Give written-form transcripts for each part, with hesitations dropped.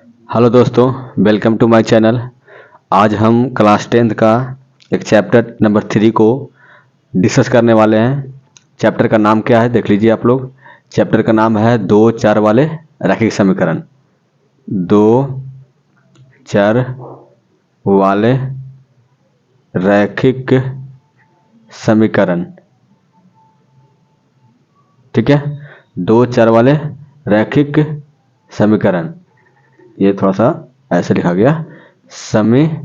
Hello दोस्तों, welcome to my channel. आज हम क्लास 10th का एक चैप्टर नंबर 3 को डिस्कस करने वाले हैं। चैप्टर का नाम क्या है देख लीजिए आप लोग। चैप्टर का नाम है दो चर वाले रैखिक समीकरण। दो चर वाले रैखिक समीकरण, ठीक है। दो चर वाले रैखिक समीकरण, ये थोड़ा सा ऐसे लिखा गया समीकरण,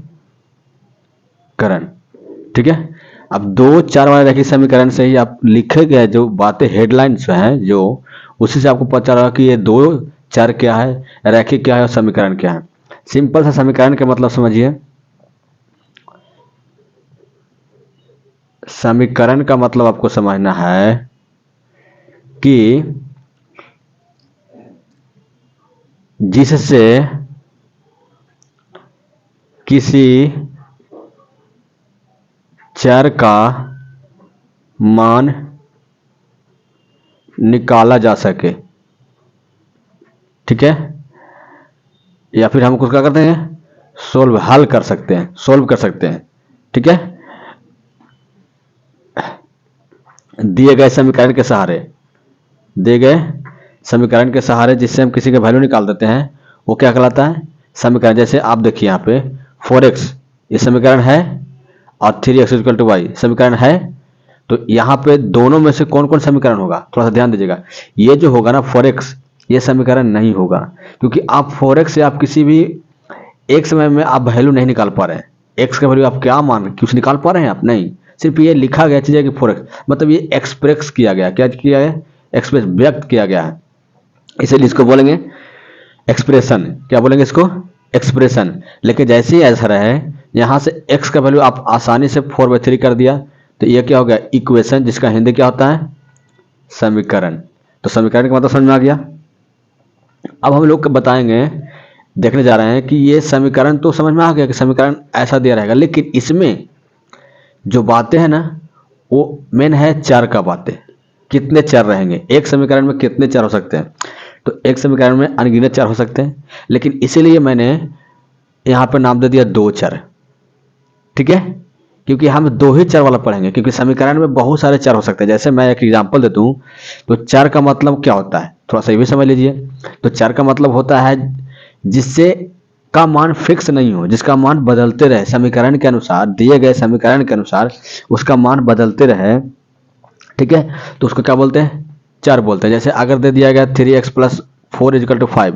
ठीक है। अब दो चार वाले रैखिक समीकरण से ही आप लिखे गए जो बातें हेडलाइंस हैं, जो उसी से आपको पता चला कि ये दो चर क्या है, रैखिक क्या है और समीकरण क्या है। सिंपल सा समीकरण का मतलब समझिए। समीकरण का मतलब आपको समझना है कि जिससे किसी चर का मान निकाला जा सके, ठीक है। या फिर हम कुछ क्या करते हैं, सोल्व हल कर सकते हैं, सोल्व कर सकते हैं, ठीक है। दिए गए समीकरण के सहारे, दिए गए समीकरण के सहारे जिससे हम किसी का वैल्यू निकाल देते हैं, वो क्या कहलाता है, समीकरण। जैसे आप देखिए यहाँ पे 4x ये समीकरण है और 3x इक्वल टू वाई समीकरण है। तो यहाँ पे दोनों में से कौन कौन समीकरण होगा, थोड़ा सा ध्यान दीजिएगा। ये जो होगा ना 4x, ये समीकरण नहीं होगा, क्योंकि आप 4x से आप किसी भी एक समय में आप वैल्यू नहीं निकाल पा रहे हैं। एक्स का वैल्यू आप क्या मान कुछ निकाल पा रहे हैं आप, नहीं। सिर्फ ये लिखा गया चीज है कि 4x, मतलब ये एक्सप्रेस किया गया, क्या किया गया, एक्सप्रेस व्यक्त किया गया है। इसीलिए इसको बोलेंगे एक्सप्रेशन। क्या बोलेंगे इसको, एक्सप्रेशन। लेकिन जैसे ही आंसर है, यहाँ से x का वैल्यू आप आसानी से 4/3 कर दिया, तो ये क्या हो गया, इक्वेशन, जिसका हिंदी क्या होता है, समीकरण। तो समीकरण का मतलब समझ में आ गया। अब हम लोग बताएंगे, देखने जा रहे हैं कि ये समीकरण तो समझ में आ गया कि समीकरण ऐसा दिया रहेगा, लेकिन इसमें जो बातें हैं ना, वो मेन है चर का बातें। कितने चर रहेंगे एक समीकरण में, कितने चर हो सकते हैं। तो एक समीकरण में अनगिनत चर हो सकते हैं, लेकिन इसीलिए मैंने यहाँ पर नाम दे दिया दो चर, ठीक है। क्योंकि हम दो ही चर वाला पढ़ेंगे, क्योंकि समीकरण में बहुत सारे चर हो सकते हैं। जैसे मैं एक एग्जांपल देता हूँ, तो चर का मतलब क्या होता है, थोड़ा सा ये भी समझ लीजिए। तो चर का मतलब होता है जिससे का मान फिक्स नहीं हो, जिसका मान बदलते रहे समीकरण के अनुसार, दिए गए समीकरण के अनुसार उसका मान बदलते रहे, ठीक है। तो उसको क्या बोलते हैं, चर बोलते हैं। जैसे अगर दे दिया गया 3x प्लस 4 इजिकल टू 5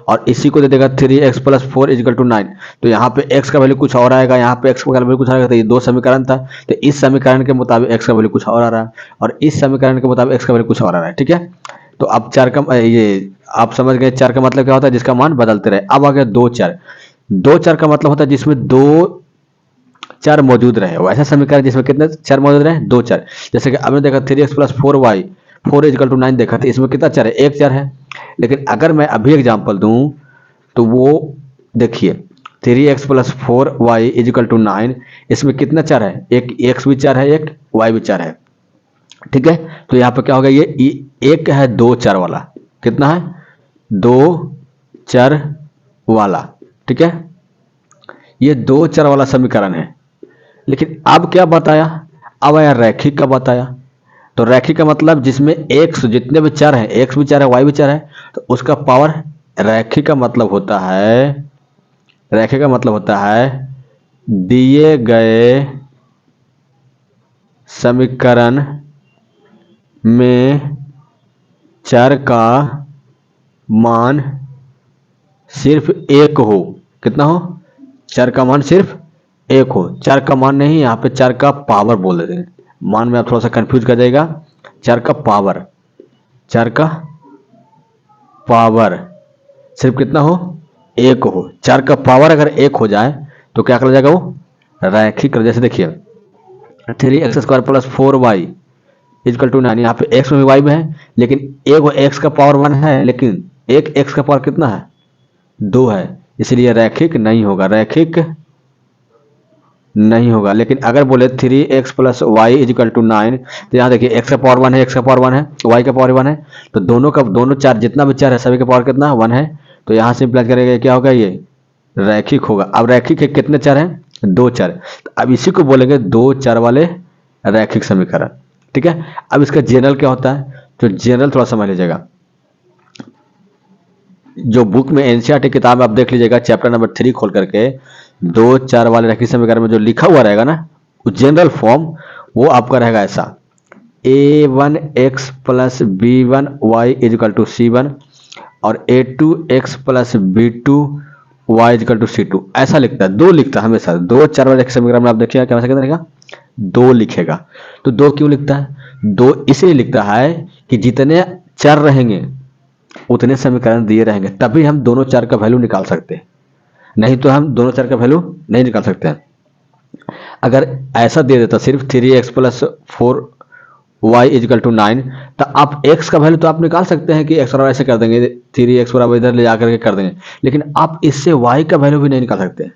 और इसी को दे देगा 3x प्लस 4 इजिकल टू 9, तो यहाँ पे x का वैल्यू कुछ और आएगा, यहाँ पे x का वैल्यू कुछ आएगा। तो ये दो समीकरण था, तो इस समीकरण के मुताबिक x का वैल्यू कुछ और आ रहा है और इस समीकरण के मुताबिक x का वैल्यू कुछ और आ रहा है, ठीक है। तो अब चर का ये आप समझ गए, चर का मतलब क्या होता है, जिसका मान बदलते रहे। अब आ गया दो चर। दो चर का मतलब होता है जिसमें दो चर मौजूद रहे, वैसा समीकरण जिसमें कितने चर मौजूद रहे, दो चर। जैसे कि हमने देखा 3x plus 4y 4 is equal to 9 देखा, तो इसमें कितना चर है, एक चर है। लेकिन अगर मैं अभी एग्जांपल दूं, तो वो देखिए 3x plus 4y is equal to 9, इसमें कितना चर है, एक x भी चर है, एक y भी चर है, ठीक है। तो यहाँ पे क्या होगा, ये एक है दो चर वाला, कितना है, दो चर वाला, ठीक है। ये दो चर वाला समीकरण है। लेकिन अब क्या बताया, अब आया रैखिक का बताया। तो रैखिक का मतलब जिसमें एक्स, जितने भी चर हैं, एक्स भी चर है, वाई भी चर है, तो उसका पावर। रैखिक का मतलब होता है, रैखिक का मतलब होता है दिए गए समीकरण में चर का मान सिर्फ एक हो। कितना हो, चर का मान सिर्फ एक हो। चर का मान नहीं, यहाँ पे चर का पावर बोल देते हैं। मान में आप थोड़ा सा कंफ्यूज कर जाएगा। चर का पावर, चर का पावर सिर्फ कितना हो, एक हो। चर का पावर अगर एक हो जाए तो क्या कर जाएगा, वो रैखिक। जैसे देखिए 3x² plus 4y is equal to 9, यहाँ पे x में भी y में है, लेकिन एक x का पावर 1 है, लेकिन एक x का पावर कितना है, 2 है, इसलिए रैखिक नहीं होगा, रैखिक नहीं होगा। लेकिन अगर बोले 3x plus Y is equal to 9, तो यहाँ देखिए x का पावर 1 है, x का पावर 1 है, y का पावर 1 है, तो दोनों का, दोनों चार जितना भी चार है सभी का पावर कितना 1 है। तो यहाँ से इम्प्लाई करेगा क्या होगा, ये रैखिक होगा। अब रैखिक के कितने चर हैं, 2 चर। तो अब इसी को बोलेंगे 2 चर वाले रैखिक समीकरण। ठीक है, अब इसका जनरल क्या होता है, तो जनरल थोड़ा समझ लीजिएगा। जो बुक में एनसीईआरटी किताब आप देख लीजिएगा, चैप्टर नंबर 3 खोल करके 2 चर वाले रैखिक समीकरण में जो लिखा हुआ रहेगा ना, जनरल फॉर्म वो आपका रहेगा ऐसा, a1x plus b1 y is equal to c1 और a2x plus b2 y is equal to c2। ऐसा लिखता है, 2 लिखता है हमेशा। 2 चर वाले रैखिक समीकरण में आप देखिएगा क्या कितना रहेगा, 2 लिखेगा। तो 2 क्यों लिखता है, 2 इसलिए लिखता है कि जितने चर रहेंगे उतने समीकरण दिए रहेंगे, तभी हम दोनों चर का वैल्यू निकाल सकते हैं, नहीं तो हम दोनों चर का वैल्यू नहीं निकाल सकते हैं। अगर ऐसा दे देता सिर्फ 3x plus 4y is equal to 9, तो आप x का वैल्यू तो आप निकाल सकते हैं कि x और ऐसे कर देंगे, 3x बराबर इधर ले जाकर के कर देंगे, लेकिन आप इससे y का वैल्यू भी नहीं निकाल सकते।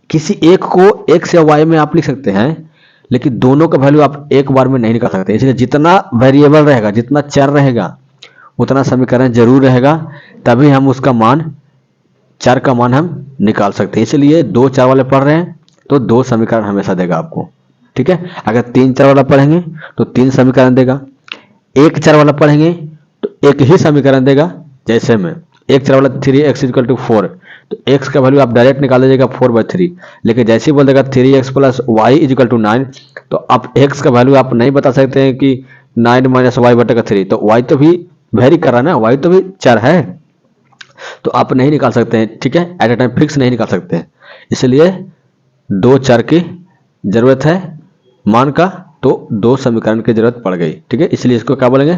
किसी एक को x या y में आप लिख सकते हैं, लेकिन दोनों का वैल्यू आप एक बार में नहीं निकाल सकते। इसलिए जितना वेरिएबल रहेगा, जितना चर रहेगा, उतना समीकरण जरूर रहेगा, तभी हम उसका मान, चर का मान हम निकाल सकते हैं। इसलिए 2 चर वाले पढ़ रहे हैं तो 2 समीकरण हमेशा देगा आपको। ठीक है, अगर 3 चर वाला पढ़ेंगे तो 3 समीकरण देगा, 1 चर वाला पढ़ेंगे तो 1 ही समीकरण देगा। जैसे में 1 चर वाला 3x इक्वल टू 4, तो x का वैल्यू आप डायरेक्ट निकाल लीजिएगा 4/3, लेकिन जैसे ही बोल देगा 3x plus Y is equal to 9, तो आप x का वैल्यू आप नहीं बता सकते हैं कि 9 माइनस वाई बटे का 3, तो y तो भी वेरी कर रहा है ना, y तो भी चर है, तो आप नहीं निकाल सकते हैं। ठीक है, एट ए टाइम फिक्स नहीं निकाल सकते हैं, इसलिए 2 चर की जरूरत है मान का, तो 2 समीकरण की जरूरत पड़ गई। ठीक है, इसलिए इसको क्या बोलेंगे,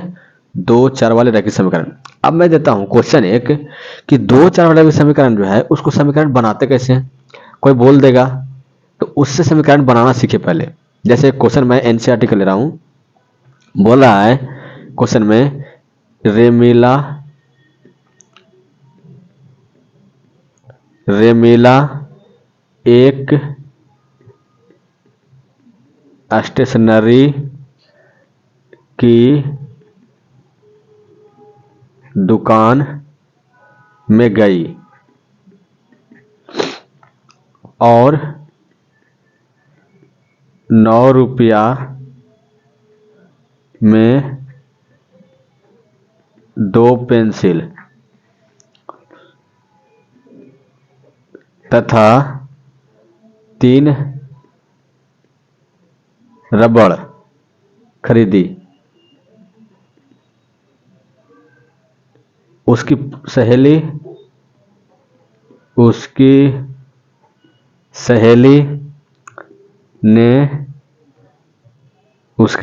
2 चर वाले रैखिक समीकरण। अब मैं देता हूं क्वेश्चन एक कि 2 चर वाले समीकरण जो है उसको समीकरण बनाते कैसे हैं, कोई बोल देगा, तो उससे समीकरण बनाना सीखे पहले। जैसे क्वेश्चन मैं एनसीईआरटी का ले रहा हूं, बोल रहा है क्वेश्चन में, रेमीला एक स्टेशनरी की दुकान में गई और 9 रुपया में 2 पेंसिल तथा 3 रबड़ खरीदी। उसकी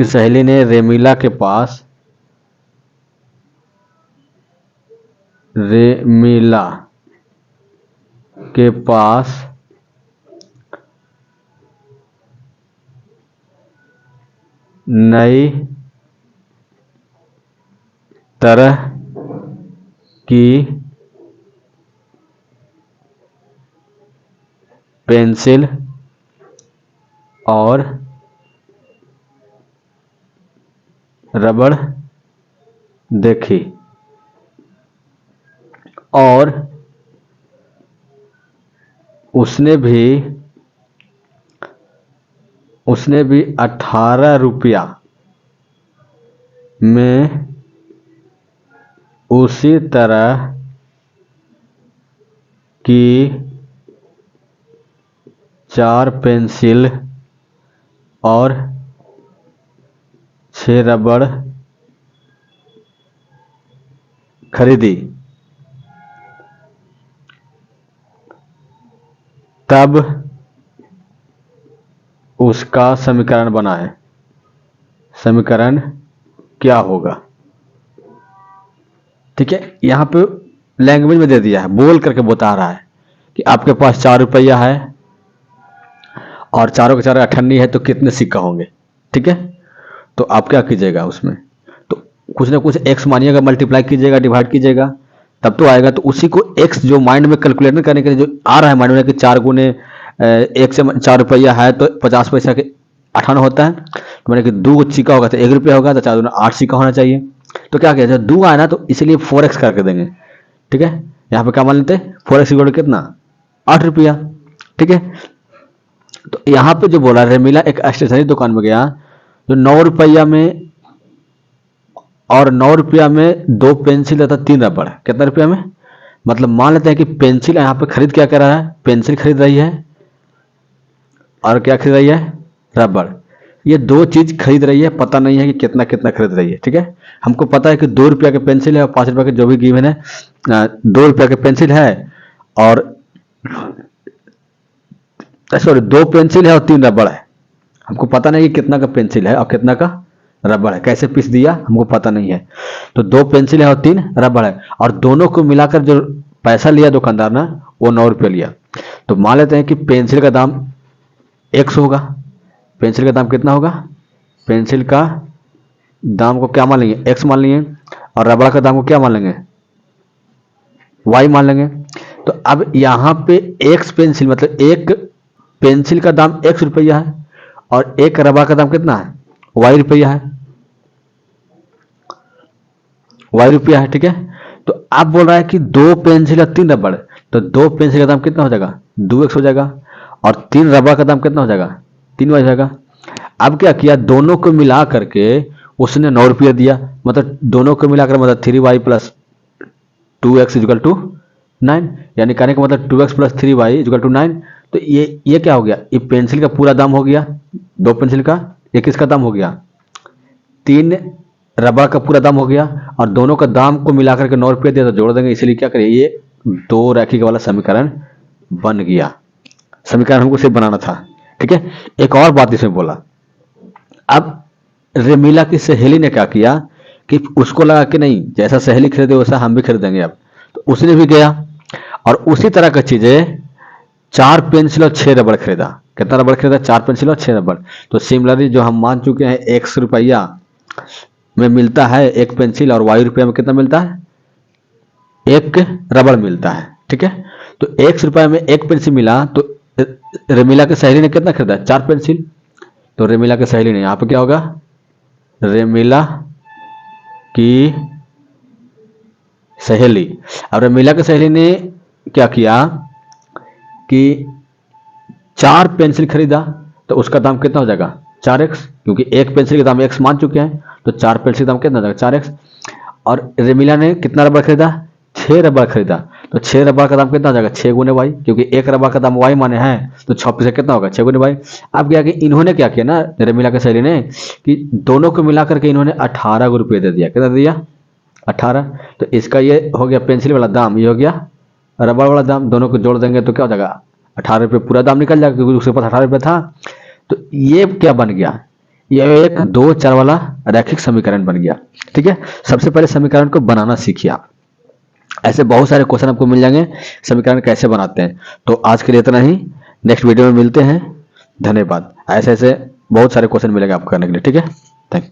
सहेली ने रेमीला के पास नई तरह की पेंसिल और रबड़ देखी और उसने भी 18 रुपया में उसी तरह की 4 पेंसिल और 6 रबड़ खरीदी। तब उसका समीकरण बना है, समीकरण क्या होगा। ठीक है, यहां पे लैंग्वेज में दे दिया है, बोल करके बता रहा है कि आपके पास 4 रुपया है और चारों के चारों अठन्नी है, तो कितने सिक्का होंगे। ठीक है, तो आप क्या कीजिएगा, उसमें तो कुछ ना कुछ x मानिएगा, मल्टीप्लाई कीजिएगा, डिवाइड कीजिएगा, तब तो आएगा। तो उसी को x जो माइंड में कैलकुलेट करने के लिए जो आ रहा है माइंड में कि 4 गुने 1 से 4 रुपया है तो 50 पैसा के 58 होता है, तो मैंने कि 2 सिक्का होगा तो 1 रुपया होगा, तो 4 दूना 8 सिक्का होना चाहिए। तो क्या किया, जब 2 आए ना तो इसलिए 4x करके देंगे। ठीक है, यहाँ पे क्या मान लेते हैं, 4x इक्वल टू कितना, 8 रुपया। ठीक है, तो यहाँ पे जो बोला रेमिला एक स्टेशनरी दुकान में गया जो 9 रुपया में, और 9 रुपया में 2 पेंसिल तथा 3 रबड़, कितना रुपया में, मतलब मान लेते हैं कि पेंसिल यहाँ पे खरीद क्या कर रहा है, पेंसिल खरीद रही है और क्या खरीद रही है, रबड़। ये दो चीज खरीद रही है, पता नहीं है कि कितना कितना खरीद रही है। ठीक है, हमको पता है कि 2 रुपया के पेंसिल है और 5 रुपया के जो भी गिवन है, 2 रुपया के पेंसिल है और सॉरी 2 पेंसिल है और 3 रबड़ है। हमको पता नहीं कि कितना का पेंसिल है और कितना का रबड़ है, कैसे पीस दिया हमको पता नहीं है। तो 2 पेंसिल है और 3 रबड़ है, और दोनों को मिलाकर जो पैसा लिया दुकानदार ने वो 9 रुपये लिया। तो मान लेते हैं कि पेंसिल का दाम x होगा। पेंसिल का दाम कितना होगा, पेंसिल का दाम को क्या मान लेंगे, x मान लेंगे, और रबड़ का दाम को क्या मान लेंगे, y मान लेंगे। तो अब यहाँ पे x पेंसिल मतलब एक पेंसिल का दाम x रुपया है और एक रबड़ का दाम कितना है, y रुपया है, y रुपया है। ठीक है, तो आप बोल रहा है कि 2 पेंसिल और 3 रबड़, तो 2 पेंसिल का दाम कितना हो जाएगा, 2x हो जाएगा, और 3 रबड़ का दाम कितना हो जाएगा, 3y हो जाएगा। अब क्या किया, दोनों को मिला करके उसने 9 रुपया दिया, मतलब दोनों को मिलाकर मतलब 3y plus 2x equal to 9, यानी कहने का मतलब 2x plus 3y equal to 9। तो ये क्या हो गया, ये पेंसिल का पूरा दाम हो गया 2 पेंसिल का, ये किसका दाम हो गया, 3 रबड़ का पूरा दाम हो गया, और दोनों का दाम को मिलाकर के 9 रुपये दिया तो जोड़ देंगे, इसलिए क्या करें, ये 2 रैखिक वाला समीकरण बन गया। समीकरण हमको सिर्फ बनाना था। ठीक है, एक और बात इसमें बोला, अब रेमिला की सहेली ने क्या किया कि उसको लगा कि नहीं जैसा सहेली खरीदे वैसा हम भी खरीदेंगे। अब तो उसने भी गया और उसी तरह की चीजें 4 पेंसिल और 6 रबड़ खरीदा। कितना रबड़ खरीदा, 4 पेंसिल और 6 रबड़। तो सिमिलरली जो हम मान चुके हैं x रुपया में मिलता है एक पेंसिल और y रुपया में कितना मिलता है, एक रबड़ मिलता है। ठीक है, तो x रुपया में एक पेंसिल मिला, तो रेमिला की सहेली ने कितना खरीदा, 4 पेंसिल। तो रेमिला की सहेली ने, यहाँ पे क्या होगा, रेमिला की सहेली। अब रेमिला की सहेली ने क्या किया कि 4 पेंसिल खरीदा, तो उसका दाम कितना हो जाएगा, 4x, क्योंकि एक पेंसिल के दाम x मान चुके हैं, तो 4 पेंसिल का दाम कितना हो जाएगा, 4x। और रेमिला ने कितना रबड़ खरीदा, 6 रबड़ खरीदा, तो 6 रबड़ का दाम कितना हो जाएगा, 6 गुने y, क्योंकि एक रबड़ का दाम y माने हैं, तो 6 से कितना होगा, 6 गुने y। अब क्या कि इन्होंने क्या किया ना, रेमिला की सहेली ने, कि दोनों को मिलाकर के इन्होंने 18 रुपये दे दिया। कितना दिया, 18। तो इसका ये हो गया पेंसिल वाला दाम, ये हो गया रबड़ वाला दाम, दोनों को जोड़ देंगे तो क्या हो जाएगा, 18 रुपये पूरा दाम निकल जाएगा, क्योंकि उसके पास 18 रुपये था। तो ये क्या बन गया, ये एक 2 4 वाला रैखिक समीकरण बन गया। ठीक है, सबसे पहले समीकरण को बनाना सीखिए आप। ऐसे बहुत सारे क्वेश्चन आपको मिल जाएंगे समीकरण कैसे बनाते हैं। तो आज के लिए इतना ही, नेक्स्ट वीडियो में मिलते हैं। धन्यवाद। ऐसे ऐसे बहुत सारे क्वेश्चन मिलेंगे आपको करने के लिए। ठीक है, थैंक यू।